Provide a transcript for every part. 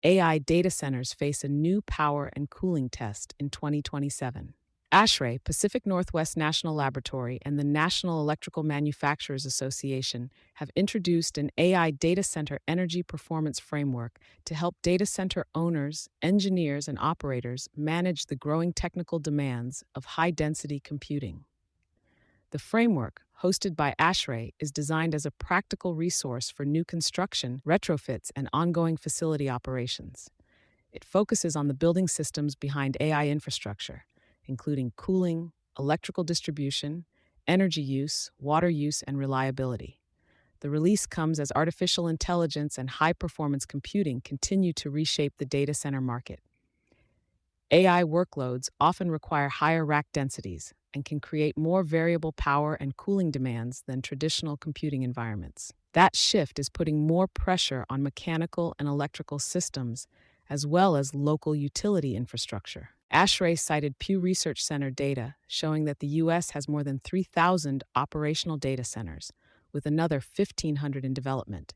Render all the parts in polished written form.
AI data centers face a new power and cooling test in 2027. ASHRAE, Pacific Northwest National Laboratory, and the National Electrical Manufacturers Association have introduced an AI data center energy performance framework to help data center owners, engineers, and operators manage the growing technical demands of high density computing. The framework, hosted by ASHRAE, is designed as a practical resource for new construction, retrofits, and ongoing facility operations. It focuses on the building systems behind AI infrastructure, including cooling, electrical distribution, energy use, water use, and reliability. The release comes as artificial intelligence and high performance computing continue to reshape the data center market. AI workloads often require higher rack densities and can create more variable power and cooling demands than traditional computing environments. That shift is putting more pressure on mechanical and electrical systems, as well as local utility infrastructure. ASHRAE cited Pew Research Center data showing that the U.S. has more than 3,000 operational data centers, with another 1,500 in development.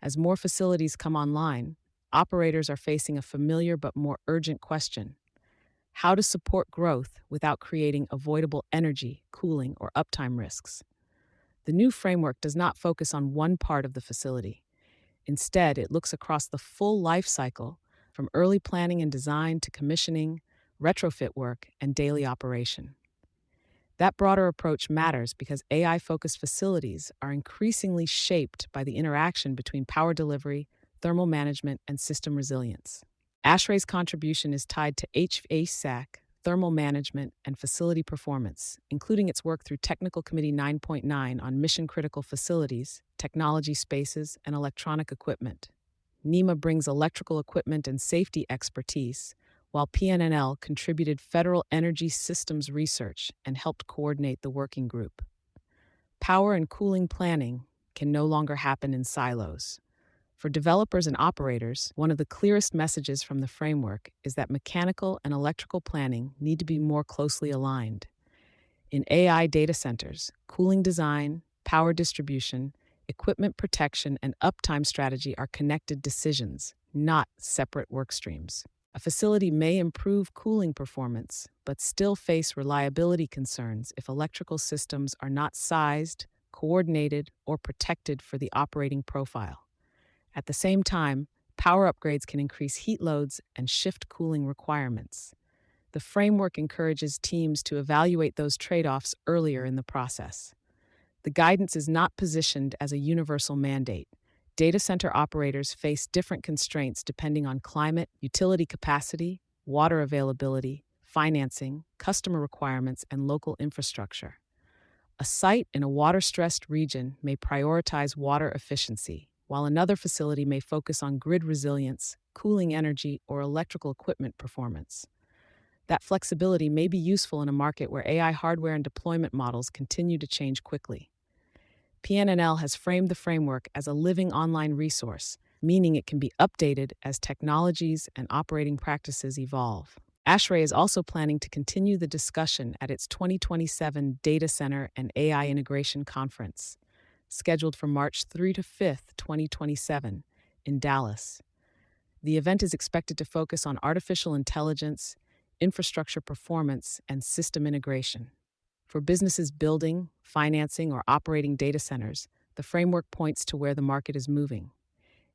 As more facilities come online, operators are facing a familiar but more urgent question: how to support growth without creating avoidable energy, cooling, or uptime risks. The new framework does not focus on one part of the facility. Instead, it looks across the full life cycle, from early planning and design to commissioning, retrofit work, and daily operation. That broader approach matters because AI-focused facilities are increasingly shaped by the interaction between power delivery, thermal management, and system resilience. ASHRAE's contribution is tied to HVAC, thermal management, and facility performance, including its work through Technical Committee 9.9 on mission-critical facilities, technology spaces, and electronic equipment. NEMA brings electrical equipment and safety expertise, while PNNL contributed federal energy systems research and helped coordinate the working group. Power and cooling planning can no longer happen in silos. For developers and operators, one of the clearest messages from the framework is that mechanical and electrical planning need to be more closely aligned. In AI data centers, cooling design, power distribution, equipment protection, and uptime strategy are connected decisions, not separate work streams. A facility may improve cooling performance, but still face reliability concerns if electrical systems are not sized, coordinated, or protected for the operating profile. At the same time, power upgrades can increase heat loads and shift cooling requirements. The framework encourages teams to evaluate those trade-offs earlier in the process. The guidance is not positioned as a universal mandate. Data center operators face different constraints depending on climate, utility capacity, water availability, financing, customer requirements, and local infrastructure. A site in a water-stressed region may prioritize water efficiency, while another facility may focus on grid resilience, cooling energy, or electrical equipment performance. That flexibility may be useful in a market where AI hardware and deployment models continue to change quickly. PNNL has framed the framework as a living online resource, meaning it can be updated as technologies and operating practices evolve. ASHRAE is also planning to continue the discussion at its 2027 Data Center and AI Integration Conference, scheduled for March 3 to 5, 2027, in Dallas. The event is expected to focus on artificial intelligence, infrastructure performance, and system integration. For businesses building, financing, or operating data centers, the framework points to where the market is moving.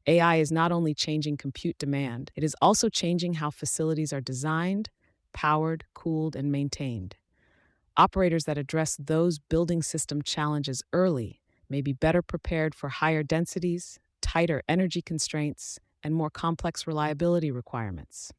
AI is not only changing compute demand, it is also changing how facilities are designed, powered, cooled, and maintained. Operators that address those building system challenges early may be better prepared for higher densities, tighter energy constraints, and more complex reliability requirements.